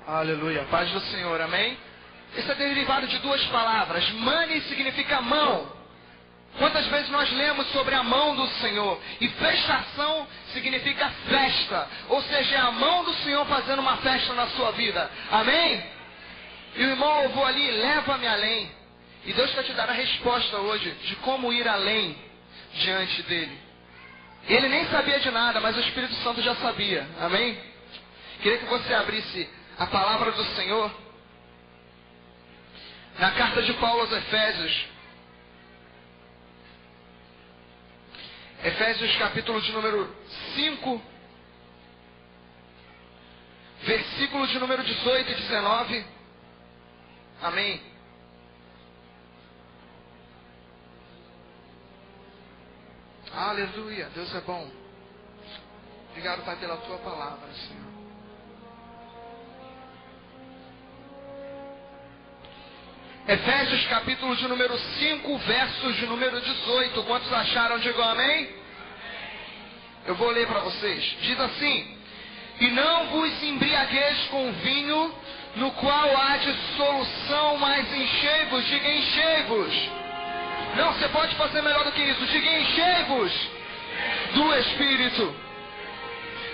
Aleluia, paz do Senhor, amém? Isso é derivado de duas palavras. Mani significa mão. Quantas vezes nós lemos sobre a mão do Senhor? E festação significa festa. Ou seja, é a mão do Senhor fazendo uma festa na sua vida. Amém? E o irmão louvou ali, leva-me além. E Deus vai te dar a resposta hoje de como ir além diante dele. Ele nem sabia de nada, mas o Espírito Santo já sabia. Amém? Queria que você abrisse a palavra do Senhor na carta de Paulo aos Efésios. Efésios capítulo de número 5, versículo de número 18 e 19. Amém. Aleluia, Deus é bom. Obrigado, Pai, pela tua palavra, Senhor. Efésios capítulo de número 5, versos de número 18. Quantos acharam? Digam amém. Eu vou ler para vocês. Diz assim: e não vos embriagueis com vinho, no qual há dissolução, mas enchei-vos. Diga enchei-vos. Não, você pode fazer melhor do que isso. Diga enchei-vos do Espírito.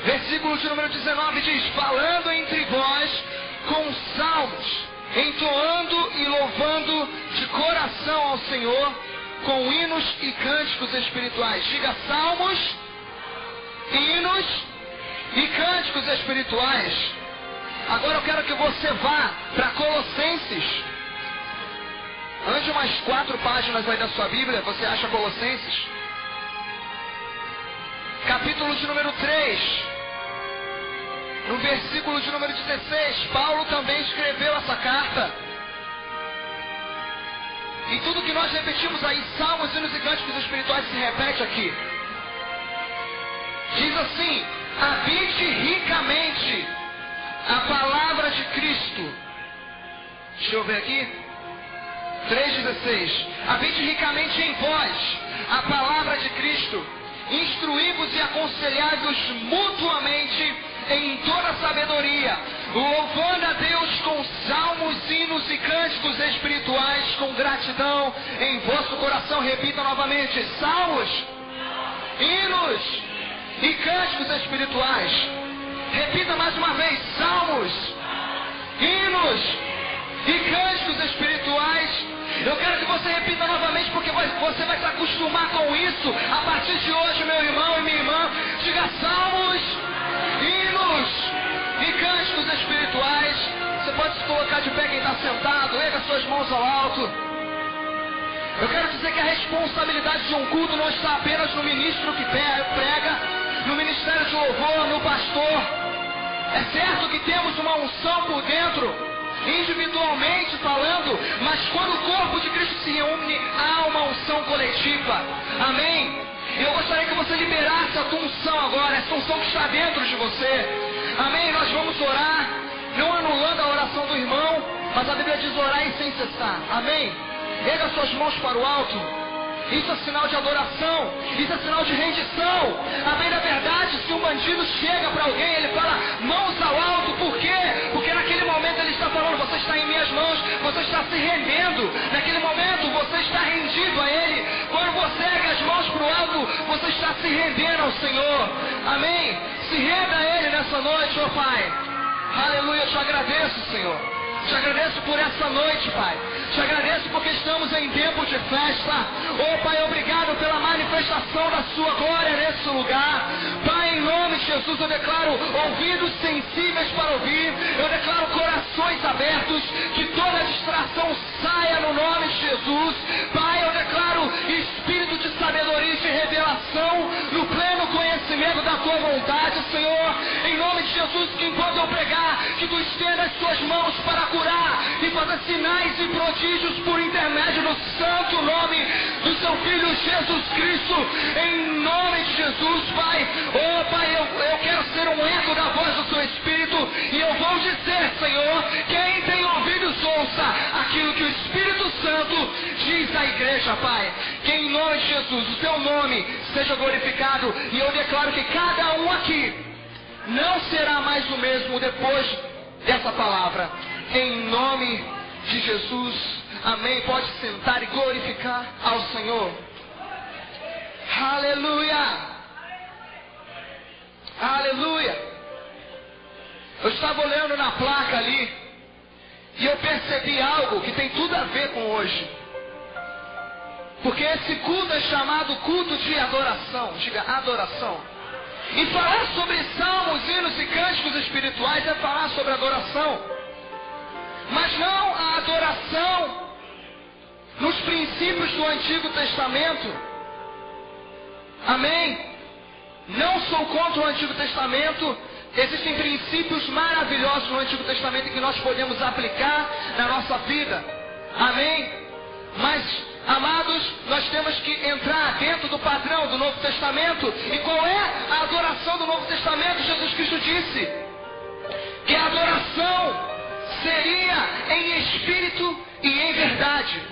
Versículo de número 19 diz: falando entre vós com salmos, entoando e louvando de coração ao Senhor com hinos e cânticos espirituais. Diga salmos, hinos e cânticos espirituais. Agora eu quero que você vá para Colossenses. Ande umas 4 páginas aí da sua Bíblia, você acha Colossenses? Capítulo de número 3. No versículo de número 16, Paulo também escreveu essa carta. E tudo que nós repetimos aí, salmos, hinos e cânticos espirituais, se repete aqui. Diz assim: habite ricamente a palavra de Cristo. Deixa eu ver aqui. 3,16. Habite ricamente em vós a palavra de Cristo, instruí-vos e aconselhai-vos mutuamente em toda sabedoria, louvando a Deus com salmos, hinos e cânticos espirituais, com gratidão em vosso coração. Repita novamente: salmos, hinos e cânticos espirituais. Repita mais uma vez: salmos, hinos e cânticos espirituais. Eu quero que você repita novamente, porque você vai se acostumar com isso a partir de hoje, meu irmão e minha irmã. Diga salmos, hinos e cânticos espirituais. Você pode se colocar de pé, quem está sentado, erga suas mãos ao alto. Eu quero dizer que a responsabilidade de um culto não está apenas no ministro que prega, no ministério de louvor, no pastor. É certo que temos uma unção por dentro, individualmente falando, mas quando o corpo de Cristo se reúne, há uma unção coletiva. Amém? Eu gostaria que você liberasse a tua unção agora, essa unção que está dentro de você. Amém? Nós vamos orar, não anulando a oração do irmão, mas a Bíblia diz orar e sem cessar. Amém? Erga suas mãos para o alto. Isso é sinal de adoração, isso é sinal de rendição. Amém? Na verdade, se um bandido chega para alguém, ele fala mãos ao alto. Por quê? Porque naquele momento ele está falando: você está em minhas mãos, você está se rendendo. Naquele momento você está rendido a Ele. Quando você ergue as mãos para o alto, você está se rendendo ao Senhor. Amém? Se renda a Ele nessa noite, ó Pai. Aleluia, eu te agradeço, Senhor. Te agradeço por essa noite, Pai. Te agradeço porque estamos em tempo de festa. Oh, Pai, obrigado pela manifestação da sua glória nesse lugar. Pai, em nome de Jesus, eu declaro ouvidos sensíveis para ouvir. Eu declaro corações abertos. Que toda distração saia no nome de Jesus. Pai, eu declaro espírito de sabedoria e de revelação no pleno conhecimento da tua vontade, Senhor. Em nome de Jesus, que enquanto eu pregar, que tu estenda as tuas mãos para curar e fazer sinais e prodígios por intermédio do santo nome do seu Filho Jesus Cristo. Em nome de Jesus, Pai. Oh, Pai, eu quero ser um eco da voz do seu Espírito, e eu vou dizer, Senhor, quem tem ouvidos ouça aquilo que o Espírito Santo diz à igreja, Pai. Que em nome de Jesus o seu nome seja glorificado, e eu declaro que cada um aqui não será mais o mesmo depois dessa palavra. Em nome de Jesus. Amém. Pode sentar e glorificar ao Senhor. Aleluia. Aleluia. Eu estava olhando na placa ali e eu percebi algo que tem tudo a ver com hoje. Porque esse culto é chamado culto de adoração. Diga, adoração. E falar sobre salmos, hinos e cânticos espirituais é falar sobre adoração. Mas não a adoração nos princípios do Antigo Testamento. Amém? Não sou contra o Antigo Testamento. Existem princípios maravilhosos no Antigo Testamento que nós podemos aplicar na nossa vida. Amém? Mas, amados, nós temos que entrar dentro do padrão do Novo Testamento. E qual é a adoração do Novo Testamento? Jesus Cristo disse que a adoração seria em espírito e em verdade.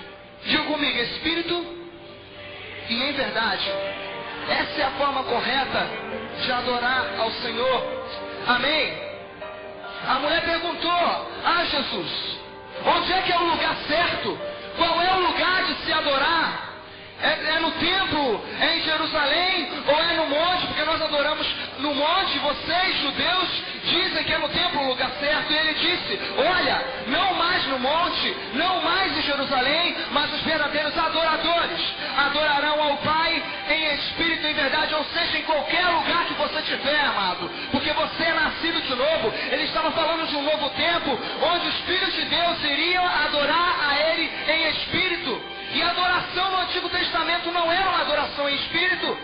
Diga comigo, espírito e em verdade. Essa é a forma correta de adorar ao Senhor. Amém? A mulher perguntou: Jesus, onde é que é o lugar certo? Qual é o lugar de se adorar? É no templo? É em Jerusalém? Ou é no monte? Porque nós adoramos no monte. Vocês, judeus, dizem que é no templo o lugar certo. E ele disse: olha, não mais no monte, não mais em Jerusalém, mas os verdadeiros adoradores adorarão ao Pai em espírito e em verdade. Ou seja, em qualquer lugar que você estiver, amado, porque você é nascido de novo. Ele estava falando de um novo tempo, onde os filhos de Deus iriam adorar a Ele em espírito. E a adoração no Antigo Testamento não era uma adoração em espírito.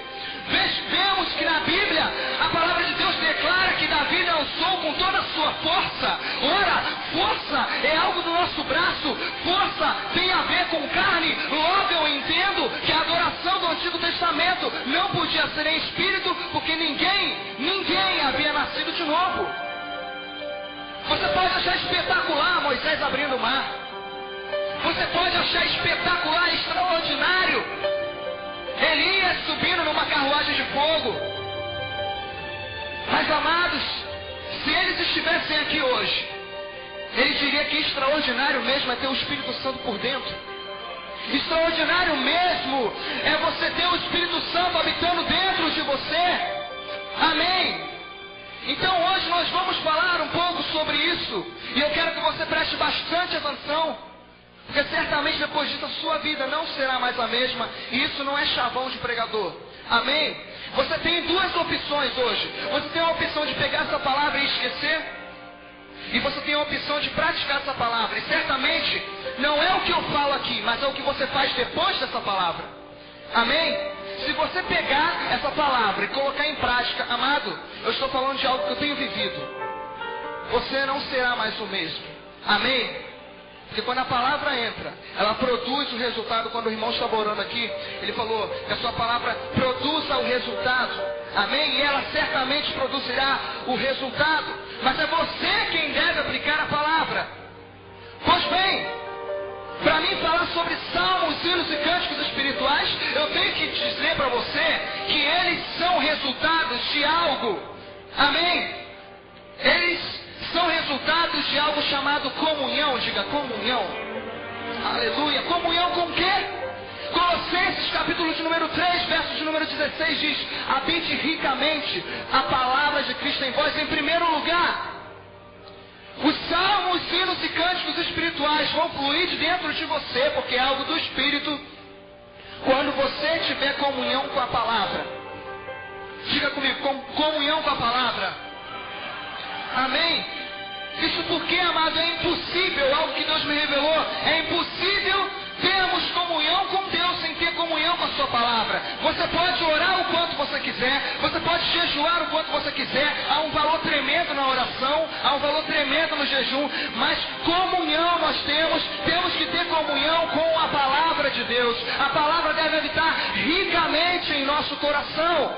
Vemos que na Bíblia a palavra de Deus declara que Davi dançou com toda a sua força. Ora, força é algo do nosso braço. Força tem a ver com carne. Logo eu entendo que a adoração do Antigo Testamento não podia ser em espírito, porque ninguém havia nascido de novo. Você pode achar espetacular Moisés abrindo o mar. Você pode achar espetacular, extraordinário Elias subindo numa carruagem de fogo. Mas, amados, se eles estivessem aqui hoje, ele diria que extraordinário mesmo é ter o Espírito Santo por dentro. Extraordinário mesmo é você ter o Espírito Santo habitando dentro de você. Amém? Então hoje nós vamos falar um pouco sobre isso. E eu quero que você preste bastante atenção. Porque certamente depois disso a sua vida não será mais a mesma. E isso não é chavão de pregador. Amém? Você tem duas opções hoje. Você tem a opção de pegar essa palavra e esquecer. E você tem a opção de praticar essa palavra. E certamente não é o que eu falo aqui, mas é o que você faz depois dessa palavra. Amém? Se você pegar essa palavra e colocar em prática, amado, eu estou falando de algo que eu tenho vivido. Você não será mais o mesmo. Amém? Porque quando a palavra entra, ela produz o resultado. Quando o irmão estava orando aqui, ele falou que a sua palavra produza o resultado. Amém? E ela certamente produzirá o resultado. Mas é você quem deve aplicar a palavra. Pois bem, para mim falar sobre salmos, hinos e cânticos espirituais, eu tenho que dizer para você que eles são resultados de algo. Amém? Eles são resultados de algo chamado comunhão. Diga comunhão. Aleluia. Comunhão com o quê? Colossenses capítulo de número 3, verso de número 16 diz: habite ricamente a palavra de Cristo em vós. Em primeiro lugar, os salmos, hinos e cânticos espirituais vão fluir de dentro de você, porque é algo do Espírito, quando você tiver comunhão com a palavra. Diga comigo, comunhão com a palavra. Amém? Isso porque, amado, é impossível, algo que Deus me revelou, é impossível termos comunhão com Deus sem ter comunhão com a sua palavra. Você pode orar o quanto você quiser, você pode jejuar o quanto você quiser, há um valor tremendo na oração, há um valor tremendo no jejum, mas comunhão nós temos que ter comunhão com a palavra de Deus. A palavra deve habitar ricamente em nosso coração.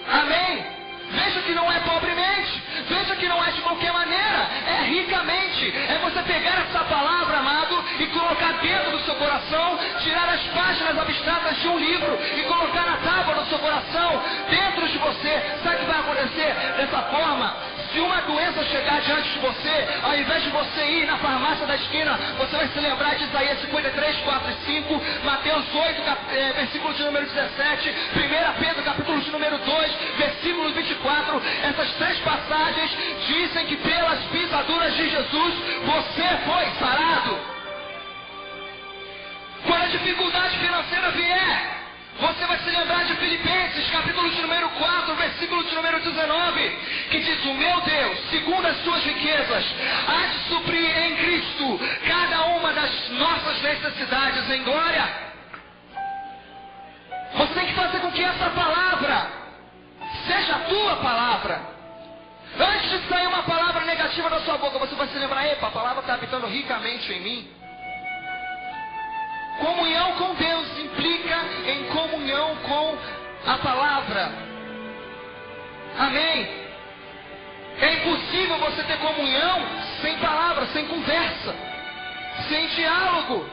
Amém? Veja que não é pobremente, veja que não é de qualquer maneira, é ricamente. É você pegar essa palavra, amado, e colocar dentro do seu coração, tirar as páginas abstratas de um livro e colocar na tábua do seu coração, dentro de você. Sabe o que vai acontecer dessa forma? Se uma doença chegar diante de você, ao invés de você ir na farmácia da esquina, você vai se lembrar de Isaías 53, 4 e 5, Mateus 8, versículo de número 17, 1 Pedro, capítulo de número 2, versículo 24. Essas 3 passagens dizem que pelas pisaduras de Jesus, você foi sarado. Quando a dificuldade financeira vier, você vai se lembrar de Filipenses, capítulo de número 4, versículo de número 19, que diz: o meu Deus, segundo as suas riquezas, há de suprir em Cristo cada uma das nossas necessidades em glória. Você tem que fazer com que essa palavra seja a tua palavra. Antes de sair uma palavra negativa da sua boca, você vai se lembrar: epa, a palavra está habitando ricamente em mim. Comunhão com Deus implica em comunhão com a palavra. Amém? É impossível você ter comunhão sem palavra, sem conversa, sem diálogo.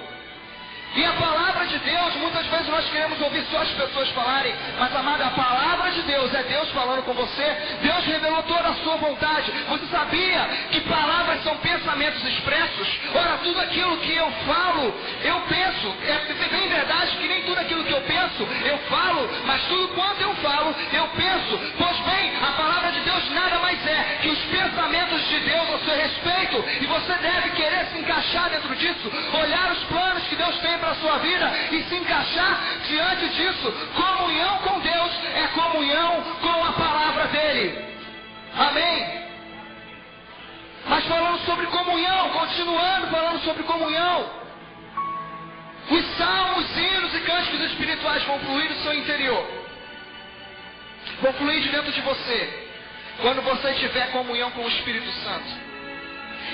E a palavra de Deus, muitas vezes nós queremos ouvir só as pessoas falarem, mas amada, a palavra de Deus é Deus falando com você. Deus revelou toda a sua vontade. Você sabia que palavras são pensamentos expressos? Ora, tudo aquilo que eu falo, eu penso. É bem verdade que nem tudo aquilo que eu penso, eu falo, mas tudo quanto eu falo, eu penso. Pois bem, a palavra de Deus nada mais é que os pensamentos de Deus ao seu respeito, e você deve querer se encaixar dentro disso, olhar os planos que Deus tem para a sua vida e se encaixar diante disso. Comunhão com Deus é comunhão com a palavra dele. Amém? Mas falando sobre comunhão, continuando falando sobre comunhão, os salmos, hinos e cânticos espirituais vão fluir do seu interior, vão fluir de dentro de você, quando você tiver comunhão com o Espírito Santo.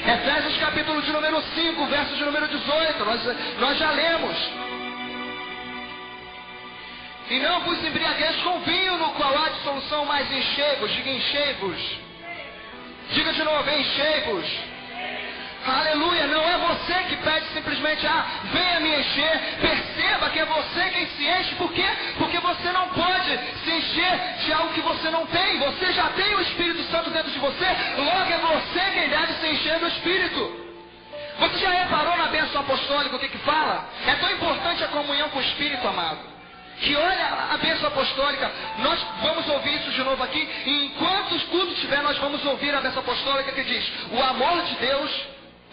Efésios capítulo de número 5, verso de número 18, nós já lemos: e não vos embriagueis com vinho, no qual há dissolução, mas enchei-vos. Diga enchei-vos. Diga de novo, enchei-vos. Aleluia, não é você que pede simplesmente: venha me encher. Perceba que é você quem se enche. Por quê? Porque você não pode se encher de algo que você não tem. Você já tem o Espírito Santo dentro de você, logo é você quem deve se encher do Espírito. Você já reparou na bênção apostólica o que fala? É tão importante a comunhão com o Espírito, amado, que olha a bênção apostólica. Nós vamos ouvir isso de novo aqui, e enquanto os cultos tiver, nós vamos ouvir a bênção apostólica que diz: o amor de Deus.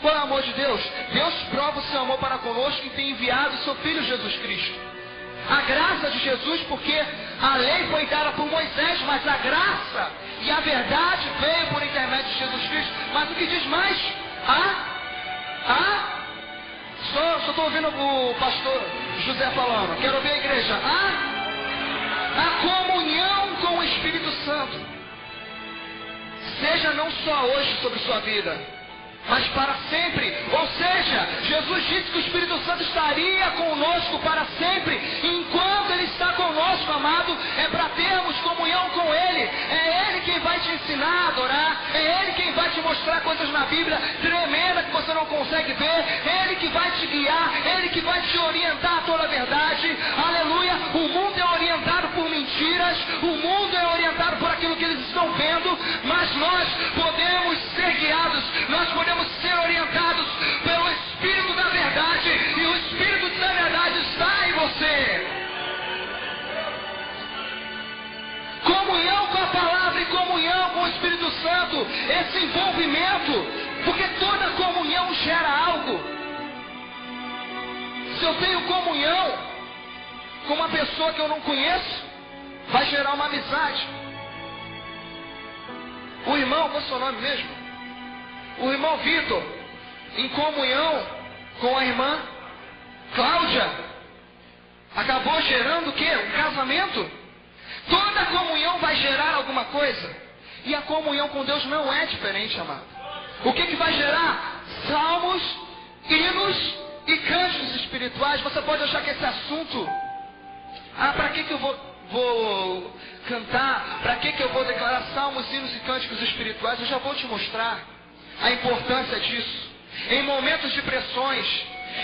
Qual é o amor de Deus? Deus prova o seu amor para conosco e tem enviado o seu Filho Jesus Cristo. A graça de Jesus, porque a lei foi dada por Moisés, mas a graça e a verdade veio por intermédio de Jesus Cristo. Mas o que diz mais? Só estou ouvindo o pastor José falando. Quero ouvir a igreja. A comunhão com o Espírito Santo seja não só hoje sobre sua vida, mas para sempre. Ou seja, Jesus disse que o Espírito Santo estaria conosco para sempre. Enquanto Ele está conosco, amado, é para termos comunhão com Ele. É Ele quem vai te ensinar a adorar. É Ele quem vai te mostrar coisas na Bíblia tremendas que você não consegue ver. É Ele que vai te guiar. É Ele que vai te orientar a toda a verdade. Aleluia. O mundo é orientado por mentiras. O mundo é orientado por aquilo que eles estão vendo. Mas nós podemos ser guiados. Nós podemos ser orientados pelo Espírito da verdade, e o Espírito da verdade está em você. Comunhão com a palavra e comunhão com o Espírito Santo, esse envolvimento, porque toda comunhão gera algo. Se eu tenho comunhão com uma pessoa que eu não conheço, vai gerar uma amizade. O irmão, qual é o seu nome mesmo? O irmão Vitor, em comunhão com a irmã Cláudia, acabou gerando o quê? Um casamento. Toda comunhão vai gerar alguma coisa. E a comunhão com Deus não é diferente, amado. O que vai gerar? Salmos, hinos e cânticos espirituais. Você pode achar que esse assunto, para que eu vou cantar? Para que eu vou declarar salmos, hinos e cânticos espirituais? Eu já vou te mostrar a importância disso. Em momentos de pressões,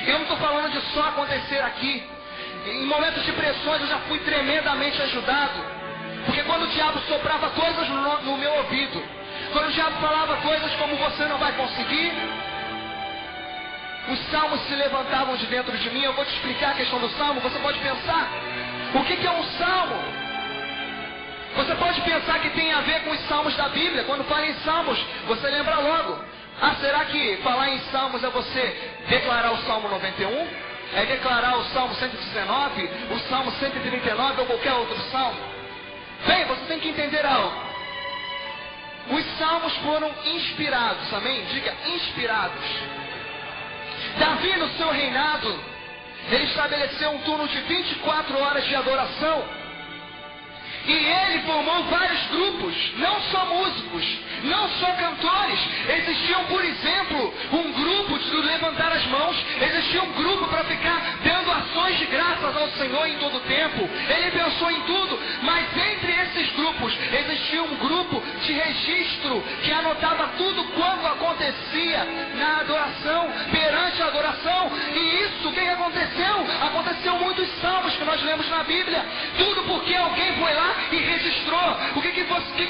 eu não estou falando de só acontecer aqui. Em momentos de pressões eu já fui tremendamente ajudado. Porque quando o diabo soprava coisas no meu ouvido, Quando o diabo falava coisas como você não vai conseguir, os salmos se levantavam de dentro de mim. Eu vou te explicar a questão do salmo. Você pode pensar, o que é um salmo? Você pode pensar que tem a ver com os salmos da Bíblia. Quando fala em salmos, você lembra logo. Ah, será que falar em salmos é você declarar o Salmo 91? É declarar o Salmo 119, o Salmo 139 ou qualquer outro salmo? Bem, você tem que entender algo. Os salmos foram inspirados, amém? Diga, inspirados. Davi, no seu reinado, ele estabeleceu um turno de 24 horas de adoração. E ele formou vários grupos, não só músicos, não só cantores. Existiam, por exemplo, um grupo de levantar as mãos. Existia um grupo para ficar dando ações de graças ao Senhor em todo o tempo. Ele pensou em tudo, mas entre esses grupos existia um grupo de registro que anotava tudo quanto acontecia na adoração, perante a adoração. E isso, o que aconteceu? Aconteceu muitos salmos que nós lemos na Bíblia. Tudo porque alguém foi lá e registrou. O que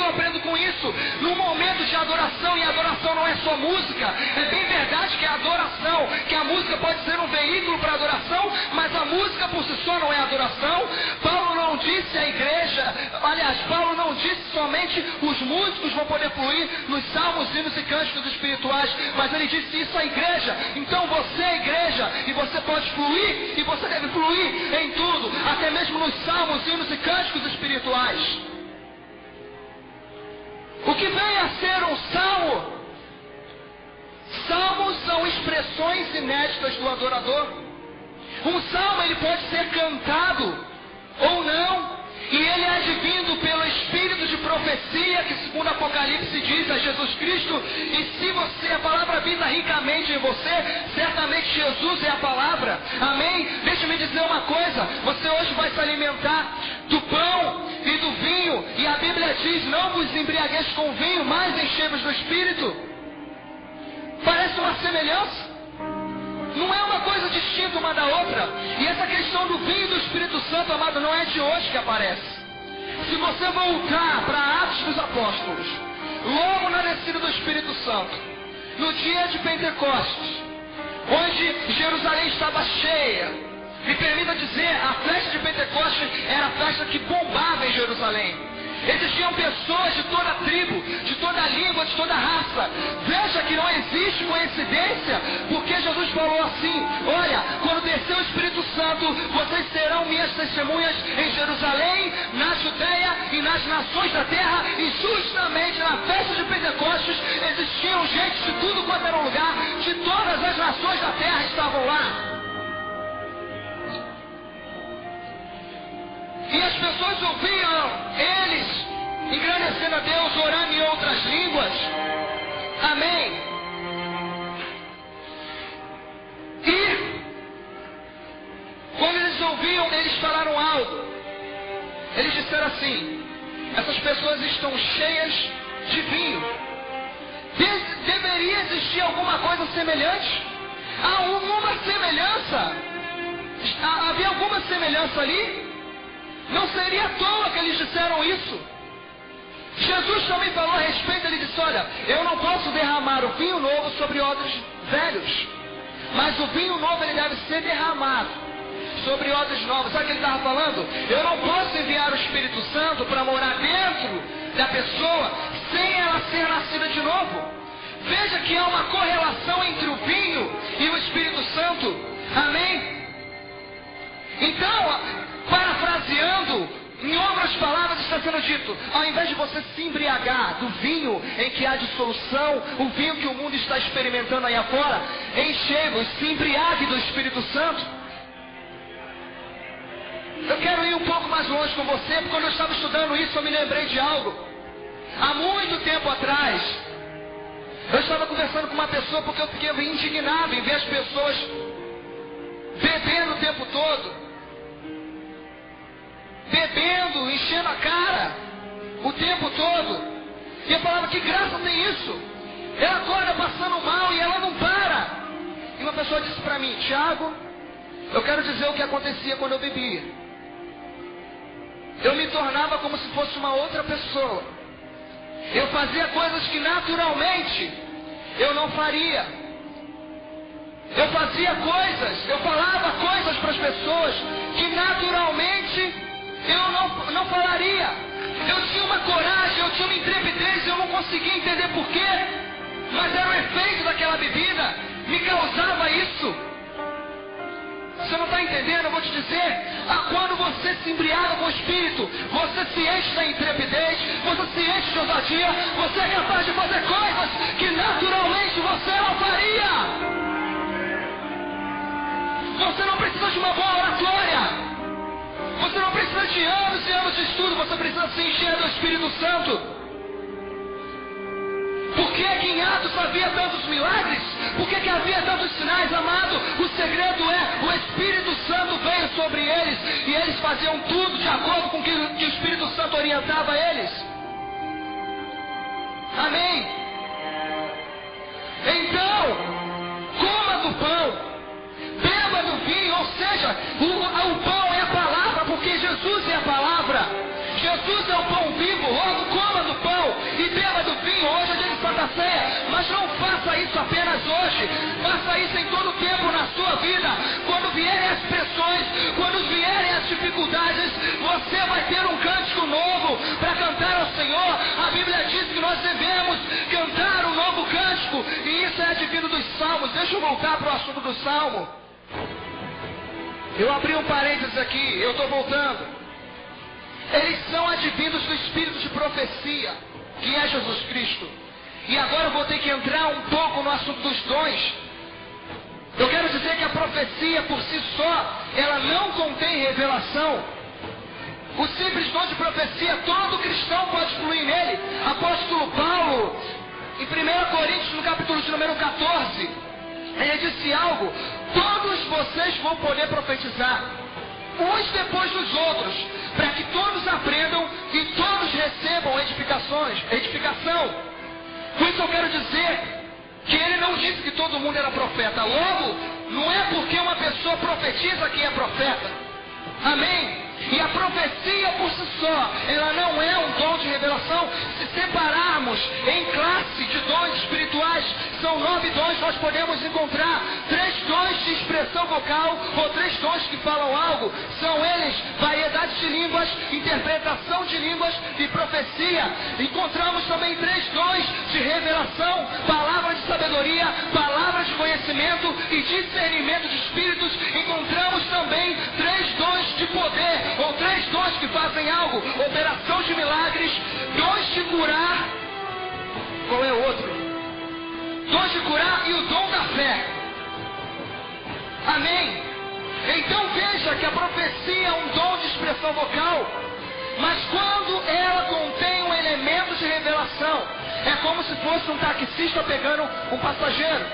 eu aprendo com isso? No momento de adoração, e adoração não é só música, é bem verdade que a adoração, que a música pode ser um veículo para adoração, mas a música por si só não é adoração. Paulo não disse à igreja, aliás, Paulo não disse somente os músicos vão poder fluir nos salmos, hinos e cânticos espirituais, mas ele disse isso à igreja. Então você é igreja, e você pode fluir, e você deve fluir em tudo, até mesmo nos salmos, hinos e cânticos espirituais. O que vem a ser um salmo? Salmos são expressões inéditas do adorador. Um salmo ele pode ser cantado ou não, e ele é advindo pelo espírito de profecia, que segundo Apocalipse diz a Jesus Cristo. E se você, a palavra habita ricamente em você, certamente Jesus é a palavra, amém? Deixa-me dizer uma coisa, você hoje vai se alimentar do pão e do vinho, e a Bíblia diz, não vos embriagueis com vinho, mas enchei-vos do Espírito. Parece uma semelhança, não é uma coisa distinta uma da outra. E essa questão do vinho e do Espírito Santo, amado, não é de hoje que aparece. Se você voltar para Atos dos Apóstolos, logo na descida do Espírito Santo, no dia de Pentecostes, onde Jerusalém estava cheia, me permita dizer, a festa de Pentecostes era a festa que bombava em Jerusalém. Existiam pessoas de toda tribo, de toda língua, de toda raça. Veja que não existe coincidência, porque Jesus falou assim, olha, quando descer o Espírito Santo, vocês serão minhas testemunhas em Jerusalém, na Judeia e nas nações da terra. E justamente na festa de Pentecostes existiam gente de tudo quanto era um lugar, de todas as nações da terra estavam lá. E as pessoas ouviam eles engrandecendo a Deus, orando em outras línguas. Amém. E quando eles ouviam, eles falaram algo. Eles disseram assim, essas pessoas estão cheias de vinho. Deveria existir alguma coisa semelhante? Há alguma semelhança? Havia alguma semelhança ali? Não seria à toa que eles disseram isso. Jesus também falou a respeito, ele disse, olha, eu não posso derramar o vinho novo sobre odres velhos, mas o vinho novo ele deve ser derramado sobre odres novos. Sabe o que ele estava falando? Eu não posso enviar o Espírito Santo para morar dentro da pessoa sem ela ser nascida de novo. Veja que há uma correlação entre o vinho e o Espírito Santo. Amém? Então, parafraseando, em outras palavras está sendo dito, ao invés de você se embriagar do vinho em que há dissolução, o vinho que o mundo está experimentando aí afora, enchei-vos, se embriague do Espírito Santo. Eu quero ir um pouco mais longe com você, porque quando eu estava estudando isso eu me lembrei de algo. Há muito tempo atrás, eu estava conversando com uma pessoa porque eu fiquei indignado em ver as pessoas bebendo o tempo todo. Bebendo, enchendo a cara o tempo todo. E eu falava, que graça tem isso? Ela acorda passando mal e ela não para. E uma pessoa disse para mim, Tiago, eu quero dizer o que acontecia quando eu bebia. Eu me tornava como se fosse uma outra pessoa. Eu fazia coisas que naturalmente eu não faria. Eu fazia coisas, eu falava coisas para as pessoas que naturalmente eu não falaria. Eu tinha uma coragem, eu tinha uma intrepidez, eu não conseguia entender porquê, mas era o efeito daquela bebida, me causava isso. Você não está entendendo? Eu vou te dizer, quando você se embriaga com o Espírito, você se enche da intrepidez, você se enche de ousadia, você é capaz de fazer coisas que naturalmente você não faria. Você não precisa de uma boa oratória. Você não precisa de anos e anos de estudo. Você precisa se encher do Espírito Santo. Por que em Atos havia tantos milagres? Por que havia tantos sinais, amado? O segredo é, o Espírito Santo veio sobre eles e eles faziam tudo de acordo com o que o Espírito Santo orientava eles. Amém? Então, coma do pão, beba do vinho, ou seja, o pão é a palavra, porque Jesus é a palavra. Jesus é o pão vivo, logo coma do pão e beba do vinho. Hoje é dia de Santa Ceia, mas não faça isso apenas hoje, faça isso em todo o tempo na sua vida. Quando vierem as pressões, quando vierem as dificuldades, você vai ter um cântico novo para cantar ao Senhor. A Bíblia diz que nós devemos cantar um novo cântico, e isso é advindo dos salmos. Deixa eu voltar para o assunto do salmo. Eu abri um parênteses aqui, eu estou voltando. Eles são advindos do espírito de profecia, que é Jesus Cristo. E agora eu vou ter que entrar um pouco no assunto dos dons. Eu quero dizer que a profecia por si só, ela não contém revelação. O simples dom de profecia, todo cristão pode fluir nele. Apóstolo Paulo, em 1 Coríntios, no capítulo de número 14, ele disse algo: todos vocês vão poder profetizar, uns depois dos outros, para que todos aprendam e todos recebam edificação. Com isso eu quero dizer que ele não disse que todo mundo era profeta. Logo, não é porque uma pessoa profetiza que é profeta. Amém? E a profecia por si só, ela não é um dom de revelação. Se separarmos em classe de dons espirituais, são 9 dons, nós podemos encontrar 3 dons de expressão vocal, ou 3 dons que falam algo. São eles: variedade de línguas, interpretação de línguas e profecia. Encontramos também 3 dons de revelação: palavra de sabedoria, palavra de conhecimento e discernimento de espíritos. Encontramos também 3 dons de poder, ou 3 dons que fazem algo: operação de milagres, dons de curar. Qual é o outro? Dons de curar e o dom da fé. Amém? Então veja que a profecia é um dom de expressão vocal, mas quando ela contém um elemento de revelação, é como se fosse um taxista pegando um passageiro.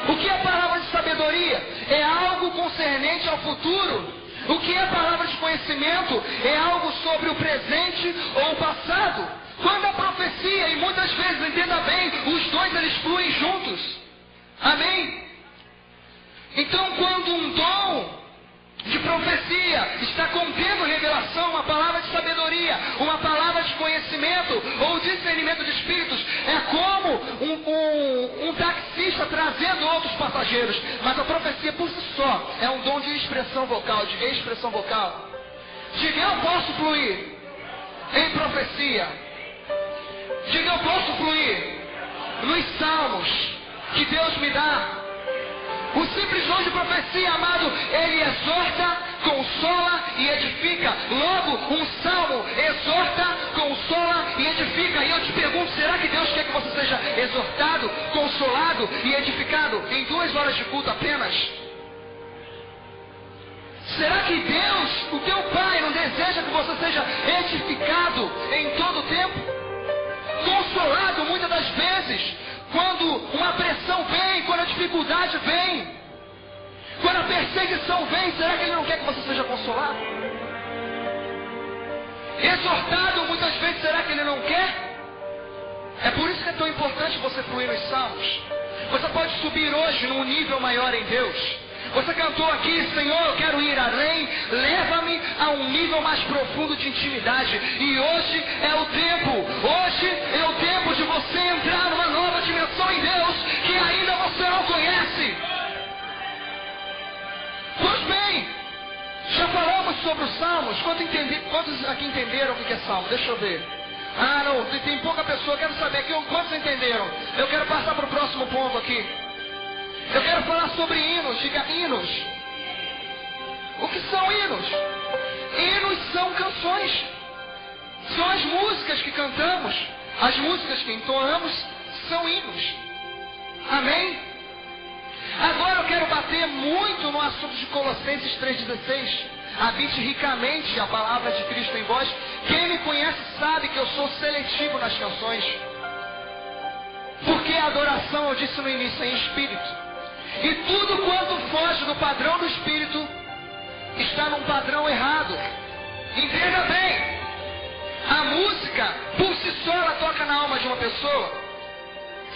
O que é palavra de sabedoria? É algo concernente ao futuro. O que é palavra de conhecimento? É algo sobre o presente ou o passado. Quando a profecia, e muitas vezes, entenda bem, os dois eles fluem juntos. Amém? Então, quando um dom de profecia está contendo revelação, uma palavra de sabedoria, uma palavra de conhecimento ou discernimento de espíritos, é como um taxista trazendo outros passageiros. Mas a profecia por si só é um dom de expressão vocal, de expressão vocal. Diga: eu posso fluir em profecia. Diga: eu posso fluir nos salmos que Deus me dá. O simples dom de profecia, amado, ele exorta, consola e edifica. Logo, um salmo exorta, consola e edifica. E eu te pergunto, será que Deus quer que você seja exortado, consolado e edificado em 2 horas de culto apenas? Será que Deus, o teu Pai, não deseja que você seja edificado em todo o tempo? Consolado muitas das vezes, quando uma pressão vem, quando a dificuldade vem, quando a perseguição vem, será que Ele não quer que você seja consolado? Exortado muitas vezes, será que Ele não quer? É por isso que é tão importante você fluir nos salmos. Você pode subir hoje num nível maior em Deus. Você cantou aqui, Senhor, eu quero ir além, leva-me a um nível mais profundo de intimidade. E hoje é o tempo de você entrar numa nova dimensão em Deus que ainda você não conhece. Pois bem, já falamos sobre os salmos. Quantos aqui entenderam o que é salmo? Deixa eu ver. Ah, não, tem pouca pessoa. Quero saber aqui quantos entenderam. Eu quero passar para o próximo ponto aqui. Eu quero falar sobre hinos. Diga hinos. O que são hinos? Hinos são canções. São as músicas que cantamos. As músicas que entoamos são hinos. Amém? Agora eu quero bater muito no assunto de Colossenses 3,16. Habite ricamente a palavra de Cristo em vós. Quem me conhece sabe que eu sou seletivo nas canções. Porque a adoração, eu disse no início, é em espírito. E tudo quanto foge do padrão do espírito está num padrão errado. Entenda bem. A música, por si só, ela toca na alma de uma pessoa.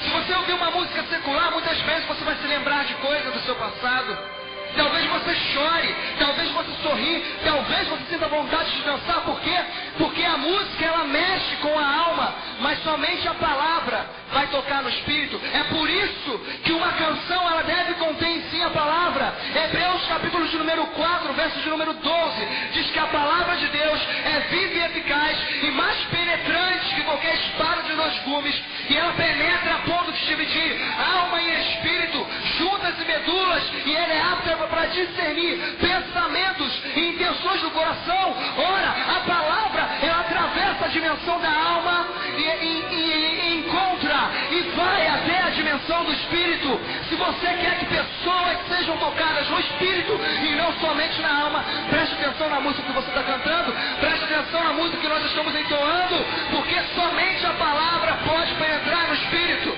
Se você ouvir uma música secular, muitas vezes você vai se lembrar de coisas do seu passado. Talvez você chore, talvez você sorri, talvez você sinta vontade de dançar. Por quê? Porque a música, ela mexe com a alma, mas somente a palavra vai tocar no espírito. É por isso que uma canção, ela deve conter em si a palavra. Hebreus capítulo de número 4, verso de número 12, diz que a palavra de Deus é viva e eficaz e mais penetrante que qualquer espada de 2 gumes, e ela penetra a ponto de dividir alma e espírito, juntas e medulas, e ela é apta para discernir pensamentos e intenções do coração. Ora, a palavra, ela atravessa a dimensão da alma e encontra e vai até a dimensão do espírito. Se você quer que pessoas sejam tocadas no espírito e não somente na alma, preste atenção na música que você está cantando, preste atenção na música que nós estamos entoando, porque somente a palavra pode penetrar no espírito.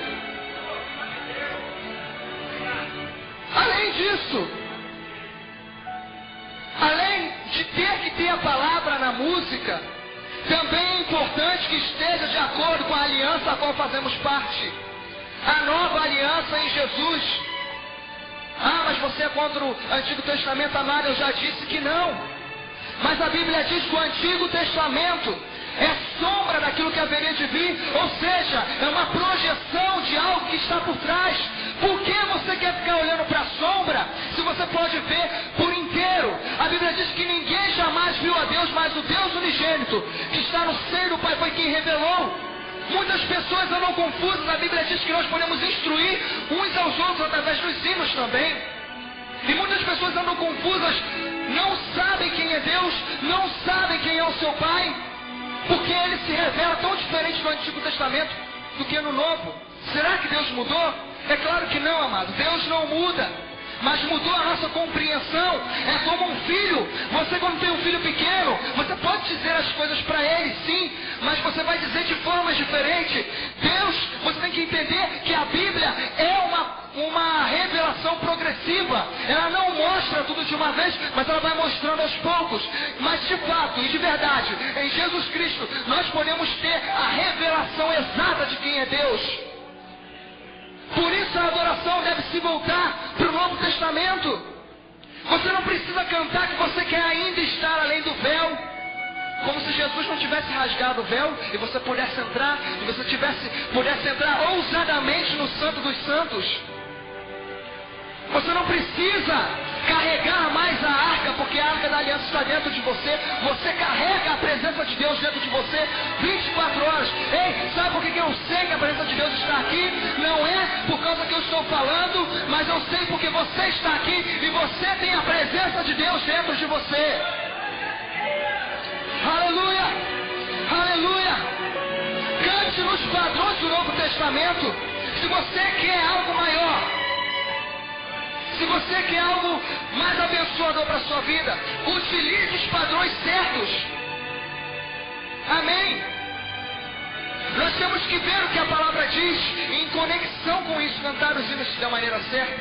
Além disso, além de ter que ter a palavra na música, também é importante que esteja de acordo com a aliança a qual fazemos parte. A nova aliança em Jesus. Ah, mas você é contra o Antigo Testamento, amado? Eu já disse que não. Mas a Bíblia diz que o Antigo Testamento é sombra daquilo que haveria de vir. Ou seja, é uma projeção de algo que está por trás. Por que você quer ficar olhando para a sombra, se você pode ver por inteiro? A Bíblia diz que ninguém jamais viu a Deus, mas o Deus unigênito, que está no seio do Pai, foi quem revelou. Muitas pessoas andam confusas. A Bíblia diz que nós podemos instruir uns aos outros através dos hinos também. E muitas pessoas andam confusas, não sabem quem é Deus, não sabem quem é o seu Pai, porque Ele se revela tão diferente no Antigo Testamento do que no Novo. Será que Deus mudou? É claro que não, amado. Deus não muda, mas mudou a nossa compreensão. É como um filho. Você, quando tem um filho pequeno, você pode dizer as coisas para ele, sim, mas você vai dizer de formas diferentes. Deus, você tem que entender que a Bíblia é uma revelação progressiva. Ela não mostra tudo de uma vez, mas ela vai mostrando aos poucos. Mas de fato e de verdade, em Jesus Cristo, nós podemos ter a revelação exata de quem é Deus. Por isso a adoração deve se voltar para o Novo Testamento. Você não precisa cantar que você quer ainda estar além do véu, como se Jesus não tivesse rasgado o véu e você pudesse entrar, e você pudesse entrar ousadamente no Santo dos Santos. Você não precisa carregar mais a arca, porque a arca da aliança está dentro de você. Você carrega a presença de Deus dentro de você 24 horas. Ei, sabe por que eu sei que a presença de Deus está aqui? Não é por causa que eu estou falando, mas eu sei porque você está aqui e você tem a presença de Deus dentro de você. Aleluia! Aleluia! Cante nos padrões do Novo Testamento. Se você quer algo maior, se você quer algo mais abençoador para a sua vida, utilize os padrões certos. Amém? Nós temos que ver o que a palavra diz e, em conexão com isso, cantar os hinos da maneira certa.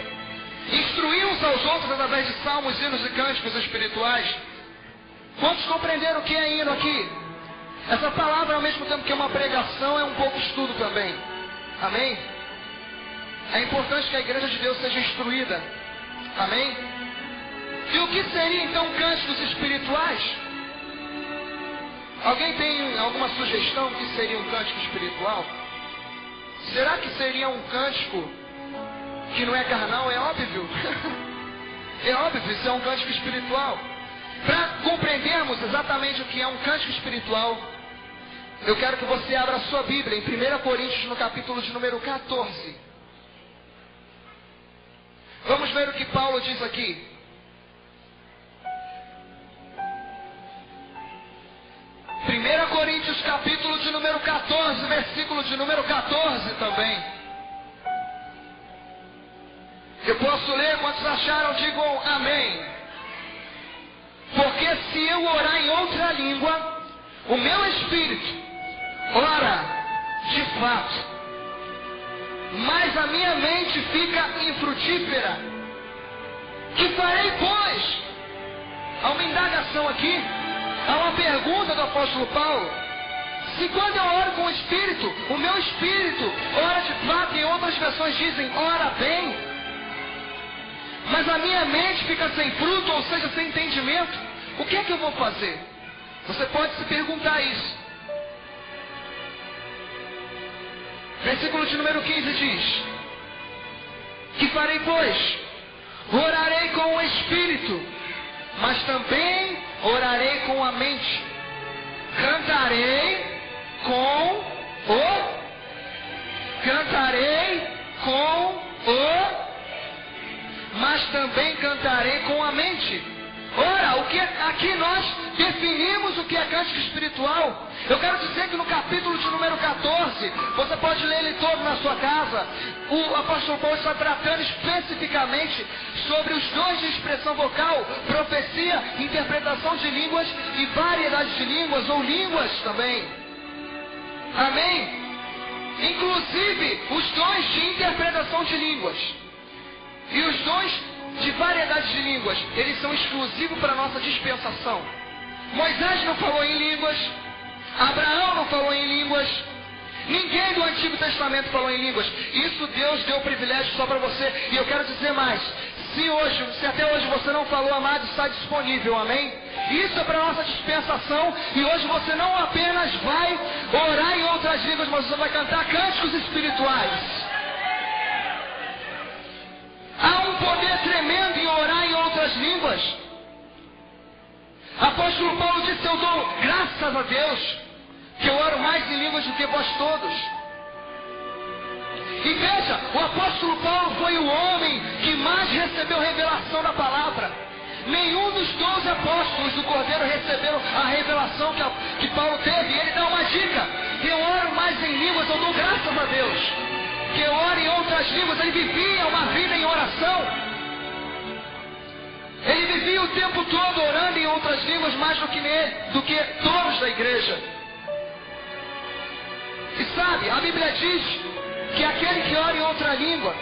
Instruir uns aos outros através de salmos, hinos e cânticos espirituais. Quantos compreenderam o que é hino aqui? Essa palavra, ao mesmo tempo que é uma pregação, é um pouco estudo também. Amém? É importante que a igreja de Deus seja instruída. Amém? E o que seriam então cânticos espirituais? Alguém tem alguma sugestão do que seria um cântico espiritual? Será que seria um cântico que não é carnal? É óbvio. É óbvio, isso é um cântico espiritual. Para compreendermos exatamente o que é um cântico espiritual, eu quero que você abra a sua Bíblia em 1 Coríntios, no capítulo de número 14. Vamos ver o que Paulo diz aqui. 1 Coríntios, capítulo de número 14, versículo de número 14 também. Eu posso ler, quantos acharam, digam amém. Porque se eu orar em outra língua, o meu espírito ora de fato, mas a minha mente fica infrutífera. Que farei, pois? Há uma indagação aqui, há uma pergunta do apóstolo Paulo. Se quando eu oro com o espírito, o meu espírito ora de fato, em outras versões dizem ora bem, mas a minha mente fica sem fruto, ou seja, sem entendimento, o que é que eu vou fazer? Você pode se perguntar isso. Versículo de número 15 diz: que farei, pois? Orarei com o espírito, mas também orarei com a mente. Cantarei com o, mas também cantarei com a mente. Ora, o que aqui nós definimos o que é cântico espiritual. Eu quero dizer que no capítulo de número 14, você pode ler ele todo na sua casa, o apóstolo Paulo está tratando especificamente sobre os dons de expressão vocal, profecia, interpretação de línguas e variedade de línguas, ou línguas também. Amém? Inclusive os dons de interpretação de línguas e os dons de variedade de línguas, eles são exclusivos para a nossa dispensação. Moisés não falou em línguas, Abraão não falou em línguas, ninguém do Antigo Testamento falou em línguas. Isso Deus deu privilégio só para você. E eu quero dizer mais, se até hoje você não falou, amado, está disponível, amém? Isso é para a nossa dispensação. E hoje você não apenas vai orar em outras línguas, mas você vai cantar cânticos espirituais. Há um poder tremendo em orar em outras línguas. Apóstolo Paulo disse: eu dou graças a Deus que eu oro mais em línguas do que vós todos. E veja, o apóstolo Paulo foi o homem que mais recebeu revelação da palavra. Nenhum dos 12 apóstolos do Cordeiro receberam a revelação que Paulo teve. E ele dá uma dica: eu oro mais em línguas, eu dou graças a Deus que eu oro em outras línguas. Ele vivia uma vida em oração. Ele vivia o tempo todo orando em outras línguas mais do que todos da igreja. E sabe, a Bíblia diz que aquele que ora em outra língua,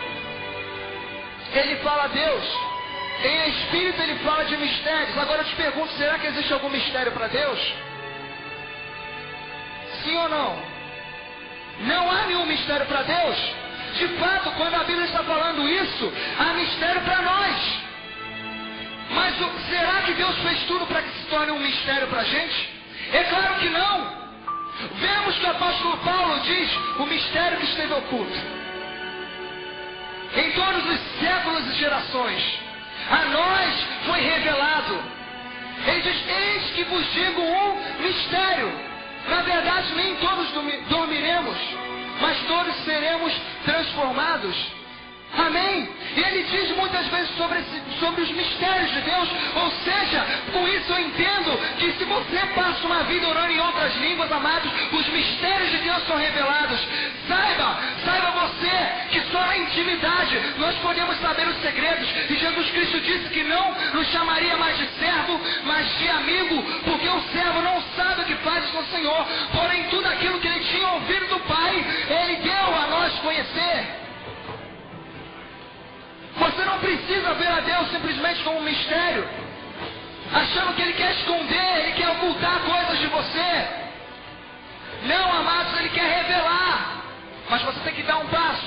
ele fala a Deus. Em espírito ele fala de mistérios. Agora eu te pergunto, será que existe algum mistério para Deus? Sim ou não? Não há nenhum mistério para Deus. De fato, quando a Bíblia está falando isso, há mistério para nós. Mas será que Deus fez tudo para que se torne um mistério para a gente? É claro que não. Vemos que o apóstolo Paulo diz o mistério que esteve oculto em todos os séculos e gerações, a nós foi revelado. Ele diz: eis que vos digo um mistério. Na verdade, nem todos dormiremos, mas todos seremos transformados. Amém? E ele diz muitas vezes sobre os mistérios de Deus. Ou seja, com isso eu entendo que se você passa uma vida orando em outras línguas, amados, os mistérios de Deus são revelados. Saiba você que só na intimidade nós podemos saber os segredos. E Jesus Cristo disse que não nos chamaria mais de servo, mas de amigo, porque o servo não sabe o que faz com o Senhor. Porém, tudo aquilo que ele tinha ouvido do Pai, ele deu a nós conhecer. Você não precisa ver a Deus simplesmente como um mistério, achando que Ele quer esconder, Ele quer ocultar coisas de você. Não, amados, Ele quer revelar, mas você tem que dar um passo.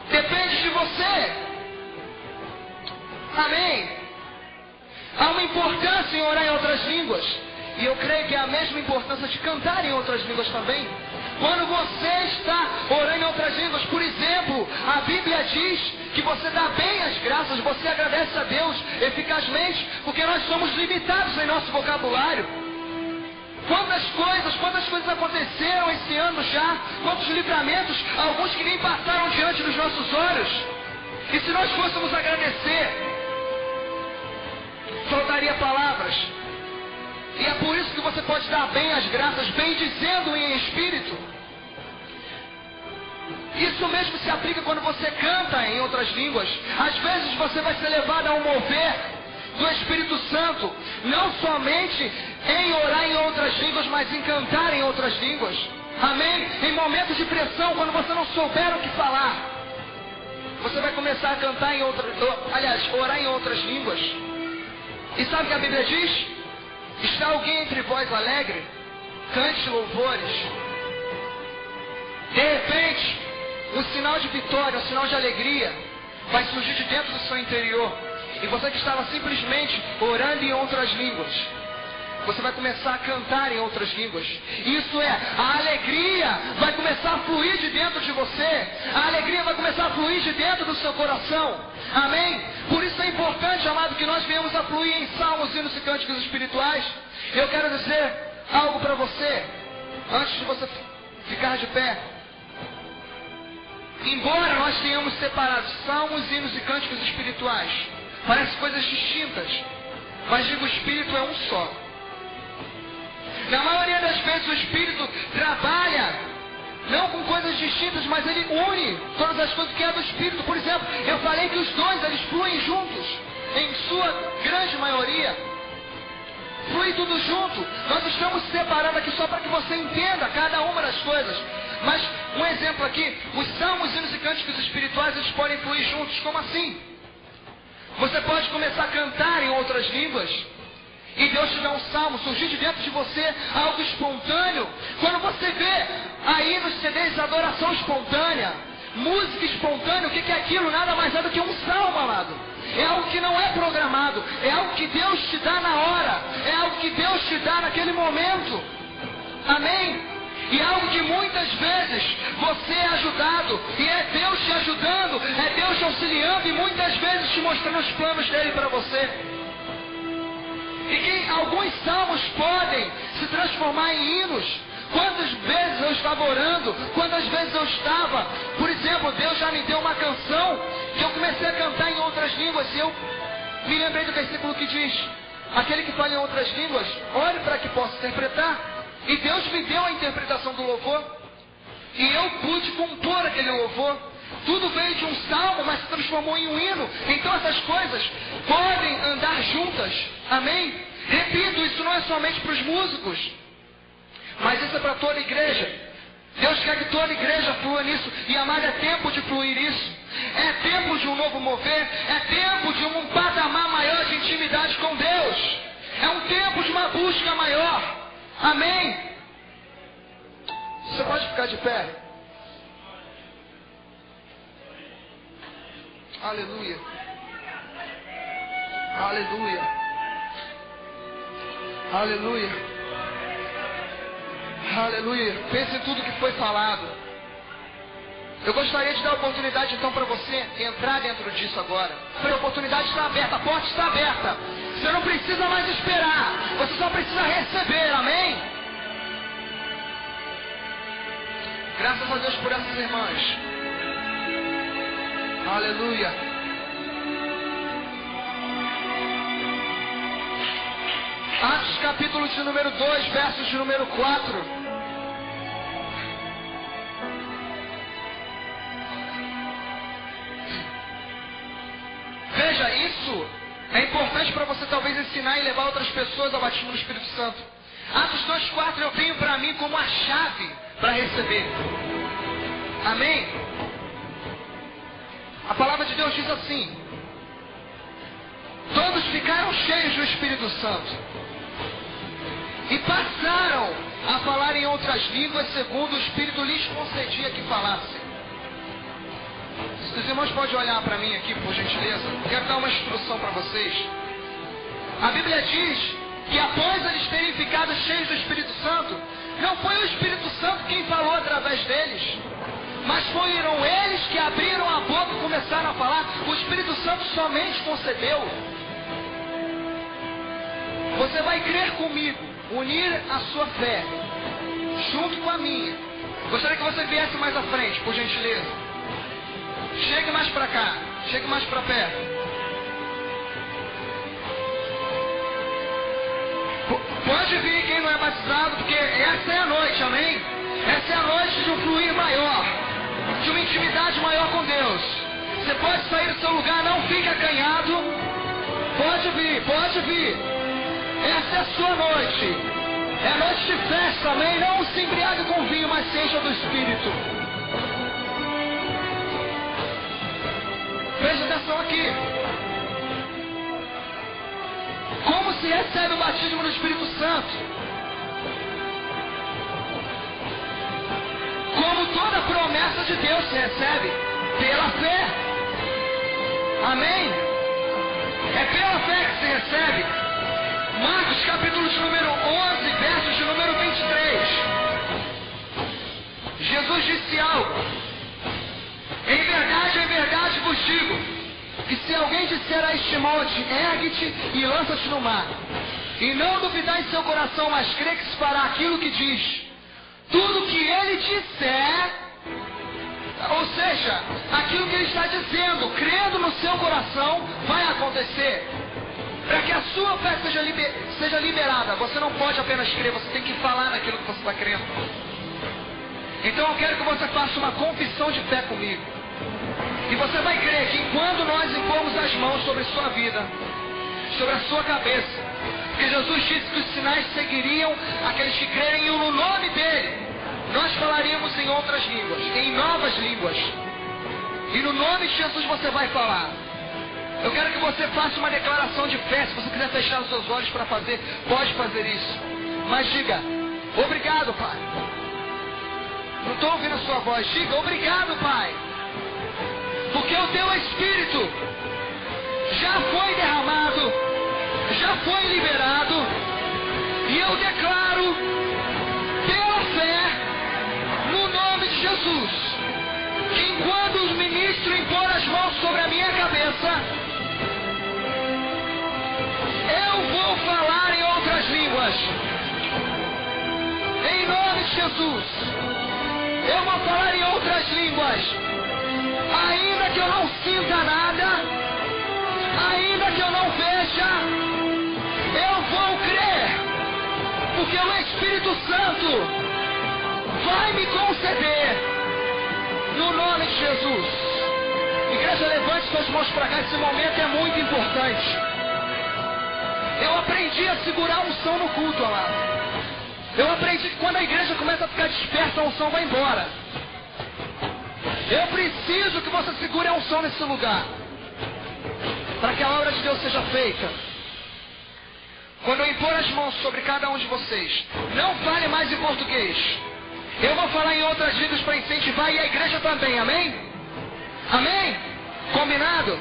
Depende de você. Amém? importância em orar em outras línguas. E eu creio que é a mesma importância de cantar em outras línguas também. Quando você está orando em outras línguas, por exemplo, a Bíblia diz que você dá bem as graças, você agradece a Deus eficazmente, porque nós somos limitados em nosso vocabulário. Quantas coisas aconteceram esse ano já, quantos livramentos, alguns que nem passaram diante dos nossos olhos. E se nós fôssemos agradecer, faltaria palavras. E é por isso que você pode dar bem as graças, bem dizendo em espírito. Isso mesmo se aplica quando você canta em outras línguas. Às vezes você vai ser levado a um mover do Espírito Santo, não somente em orar em outras línguas, mas em cantar em outras línguas. Amém? Em momentos de pressão, quando você não souber o que falar, você vai começar a cantar em orar em outras línguas. E sabe o que a Bíblia diz? Está alguém entre vós alegre? Cante louvores. De repente, um sinal de vitória, um sinal de alegria vai surgir de dentro do seu interior. E você que estava simplesmente orando em outras línguas, você vai começar a cantar em outras línguas. Isso é, a alegria vai começar a fluir de dentro de você. A alegria vai começar a fluir de dentro do seu coração. Amém? Por isso é importante, amado, que nós venhamos a fluir em salmos, hinos e cânticos espirituais. Eu quero dizer algo para você, antes de você ficar de pé. Embora nós tenhamos separado salmos, hinos e cânticos espirituais, parecem coisas distintas, mas digo, o Espírito é um só. Na maioria das vezes o Espírito trabalha não com coisas distintas, mas ele une todas as coisas que é do Espírito. Por exemplo, eu falei que os dons eles fluem juntos, em sua grande maioria. Flui tudo junto. Nós estamos separando aqui só para que você entenda cada uma das coisas. Mas um exemplo aqui, os salmos, hinos e cânticos espirituais eles podem fluir juntos. Como assim? Você pode começar a cantar em outras línguas e Deus te dá um salmo, surgir de dentro de você algo espontâneo. Quando você vê aí nos CDs adoração espontânea, música espontânea, o que é aquilo? Nada mais é do que um salmo, amado. É algo que não é programado, é algo que Deus te dá na hora, é algo que Deus te dá naquele momento. Amém? E algo que muitas vezes você é ajudado, e é Deus te ajudando, é Deus te auxiliando, e muitas vezes te mostrando os planos dele para você. E que alguns salmos podem se transformar em hinos. Quantas vezes eu estava orando, quantas vezes eu estava, por exemplo, Deus já me deu uma canção que eu comecei a cantar em outras línguas, e eu me lembrei do versículo que diz: aquele que fala em outras línguas, ore para que possa interpretar. E Deus me deu a interpretação do louvor, e eu pude compor aquele louvor. Tudo veio de um salmo, mas se transformou em um hino. Então essas coisas podem andar juntas. Amém? Repito, isso não é somente para os músicos, mas isso é para toda a igreja. Deus quer que toda a igreja flua nisso. E amado, é tempo de fluir isso. É tempo de um novo mover. É tempo de um patamar maior de intimidade com Deus. É um tempo de uma busca maior. Amém? Você pode ficar de pé? Aleluia. Aleluia. Aleluia. Aleluia. Pense em tudo que foi falado. Eu gostaria de dar a oportunidade então para você entrar dentro disso agora. A oportunidade está aberta, a porta está aberta. Você não precisa mais esperar, você só precisa receber, amém? Graças a Deus por essas irmãs. Aleluia. Atos capítulo de número 2, versos de número 4. Veja, isso é importante para você talvez ensinar e levar outras pessoas ao batismo do Espírito Santo. Atos 2,4 eu tenho para mim como a chave para receber. Amém? A palavra de Deus diz assim: todos ficaram cheios do Espírito Santo e passaram a falar em outras línguas segundo o Espírito lhes concedia que falassem. Os irmãos podem olhar para mim aqui, por gentileza. Eu quero dar uma instrução para vocês. A Bíblia diz que após eles terem ficado cheios do Espírito Santo, não foi o Espírito Santo quem falou através deles, mas foram eles que abriram a boca e começaram a falar. O Espírito Santo somente concedeu. Você vai crer comigo, unir a sua fé junto com a minha. Gostaria que você viesse mais à frente, por gentileza. Chegue mais para cá, chegue mais para perto. Pode vir quem não é batizado, porque essa é a noite, amém? Essa é a noite de um fluir maior, de uma intimidade maior com Deus. Você pode sair do seu lugar, não fique acanhado. Pode vir, pode vir. Essa é a sua noite. É noite de festa, amém? Não se embriague com vinho, mas se encha do Espírito. Preste atenção aqui. Como se recebe o batismo no Espírito Santo? Como toda promessa de Deus se recebe? Pela fé. Amém? É pela fé que se recebe. Marcos capítulo de número 11, versos de número 23. Jesus disse algo. Em verdade vos digo, que se alguém disser a este monte, ergue-te e lança-te no mar, e não duvidar em seu coração, mas crê que se fará aquilo que diz, tudo que ele disser, ou seja, aquilo que ele está dizendo, crendo no seu coração, vai acontecer. Para que a sua fé seja liberada, você não pode apenas crer, você tem que falar naquilo que você está crendo. Então eu quero que você faça uma confissão de fé comigo. E você vai crer que quando nós impormos as mãos sobre sua vida, sobre a sua cabeça, porque Jesus disse que os sinais seguiriam aqueles que crerem no nome dele, nós falaríamos em outras línguas, em novas línguas. E no nome de Jesus você vai falar. Eu quero que você faça uma declaração de fé. Se você quiser fechar os seus olhos para fazer, pode fazer isso. Mas diga, obrigado, Pai. Não estou ouvindo a sua voz. Diga, obrigado, Pai. Porque o teu Espírito já foi derramado, já foi liberado. E eu declaro, pela fé, no nome de Jesus, que enquanto os ministros impor as mãos sobre a minha cabeça, eu vou falar em outras línguas. Em nome de Jesus, eu vou falar em outras línguas. Ainda que eu não sinta nada, ainda que eu não veja, eu vou crer, porque o Espírito Santo vai me conceder, no nome de Jesus. Igreja, levante suas mãos para cá, esse momento é muito importante. Eu aprendi a segurar a unção no culto, amado. Eu aprendi que quando a igreja começa a ficar dispersa, a unção vai embora. Eu preciso que você segure a unção nesse lugar, para que a obra de Deus seja feita. Quando eu impor as mãos sobre cada um de vocês, não fale mais em português. Eu vou falar em outras línguas para incentivar, e a igreja também, amém? Amém? Combinado?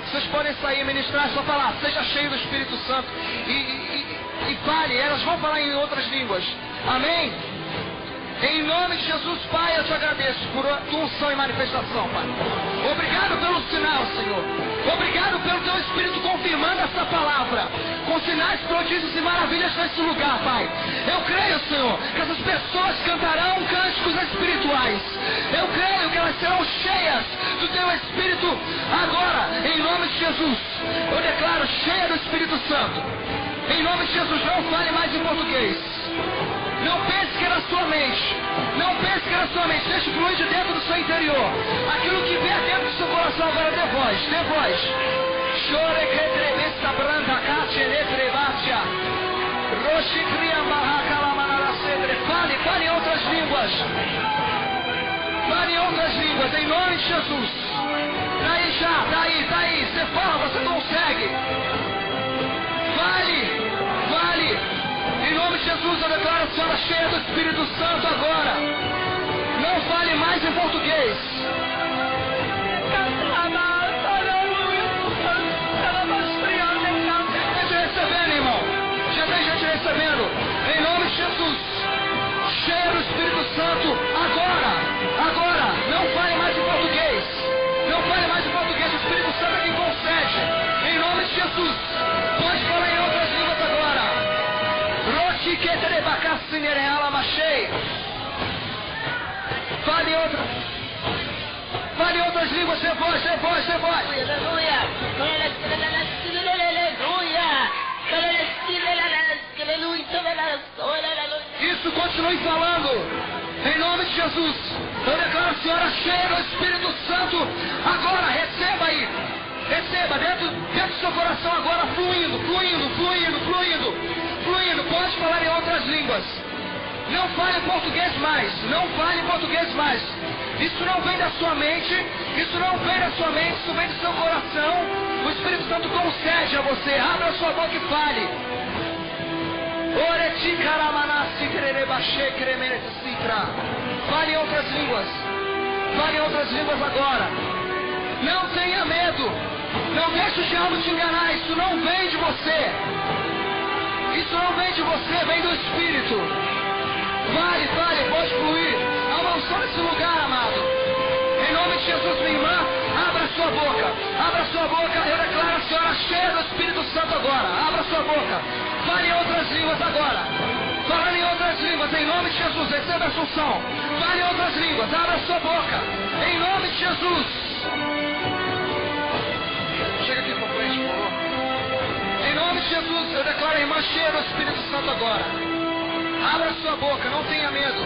Vocês podem sair e ministrar, só falar, seja cheio do Espírito Santo e fale, elas vão falar em outras línguas. Amém? Em nome de Jesus, Pai, eu te agradeço por tua unção e manifestação, Pai. Obrigado pelo sinal, Senhor. Obrigado pelo teu Espírito confirmando essa palavra, com sinais, prodígios e maravilhas nesse lugar, Pai. Eu creio, Senhor, que essas pessoas cantarão cânticos espirituais. Eu creio que elas serão cheias do teu Espírito agora, em nome de Jesus. Eu declaro cheia do Espírito Santo. Em nome de Jesus, não fale mais em português. Não pense que é na sua mente. Não pense que é na sua mente. Deixe fluir de dentro do seu interior. Aquilo que vem dentro do seu coração agora, dê voz, dê voz. Chore que trevesta branda, cate letrevatia. Roshi cria barraca la manara cedre. Fale em outras línguas. Fale em outras línguas, em nome de Jesus. Tá aí já, tá aí. Você fala, você consegue. Vale. Em nome de Jesus, eu declaro a senhora cheia do Espírito Santo agora. Não fale mais em português. Receba línguas, dê voz, dê voz, dê voz. Isso, continue falando. Em nome de Jesus. Eu declaro a senhora cheia do Espírito Santo. Agora, receba aí. Receba dentro do seu coração agora, fluindo. Pode falar em outras línguas. Não fale português mais. Isso não vem da sua mente. Isso vem do seu coração. O Espírito Santo concede a você. Abra sua boca e fale. Fale em outras línguas agora. Não tenha medo. Não deixe o diabo te enganar. Isso não vem de você. Vem do Espírito. Fale, pode fluir. Há uma unção nesse lugar, amado. Em nome de Jesus, minha irmã, abra sua boca. Eu declaro a senhora cheia do Espírito Santo agora. Abra sua boca. Fale em outras línguas agora. Falando em outras línguas, em nome de Jesus, receba a unção. Fale em outras línguas, abra sua boca. Em nome de Jesus. Chega aqui para frente, por favor. Em nome de Jesus, eu declaro a irmã cheia do Espírito Santo agora. Abra sua boca, não tenha medo.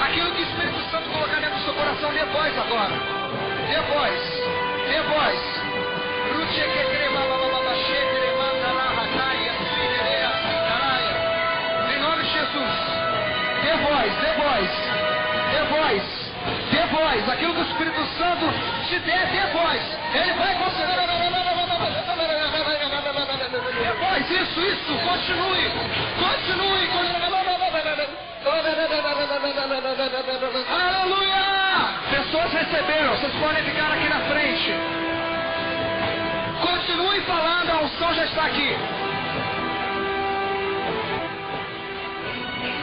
Aquilo que o Espírito Santo colocar dentro do seu coração, dê voz agora. Dê voz. Em nome de Jesus. Dê voz. Aquilo que o Espírito Santo te der, dê voz. Ele vai conceder. Dê voz, isso. Continue. Aleluia! Pessoas receberam, vocês podem ficar aqui na frente. Continue falando, a unção já está aqui.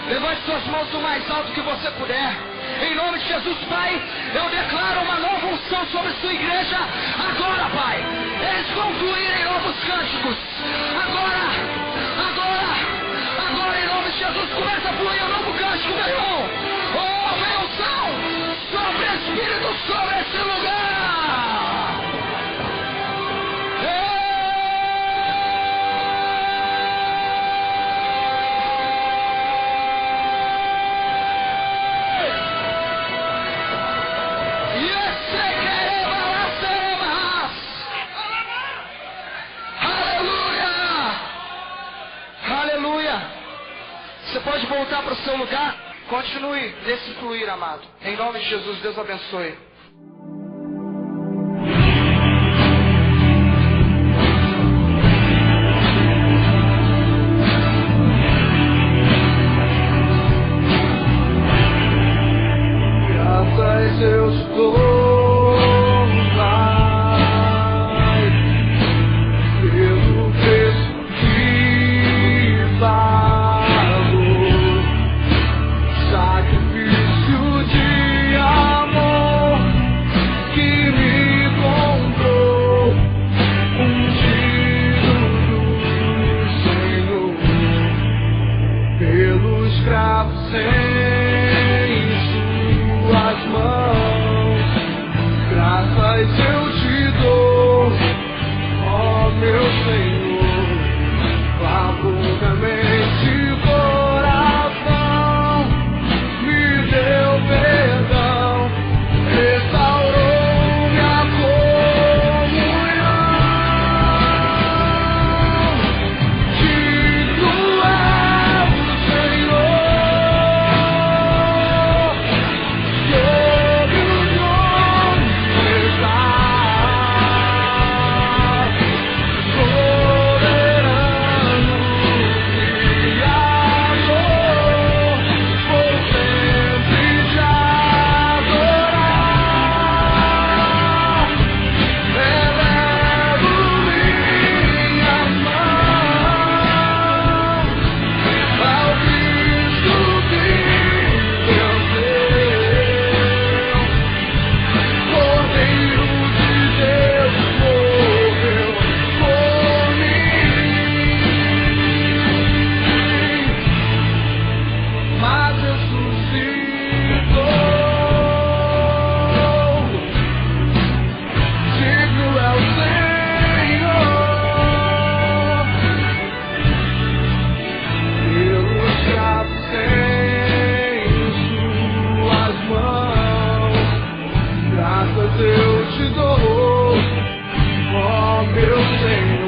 Levante suas mãos o mais alto que você puder. Em nome de Jesus, Pai, eu declaro uma nova unção sobre sua igreja. Agora, Pai, eles vão fluir em novos cânticos. Agora, em nome de Jesus, começa a fluir um novo cântico, meu irmão. Oh, vem unção sobre o Espírito, sobre esse lugar. Você pode voltar para o seu lugar. Continue nesse fluir, amado. Em nome de Jesus, Deus abençoe. Graças eu estou. Sacrifício de amor. graças eu te dou, ó meu Senhor.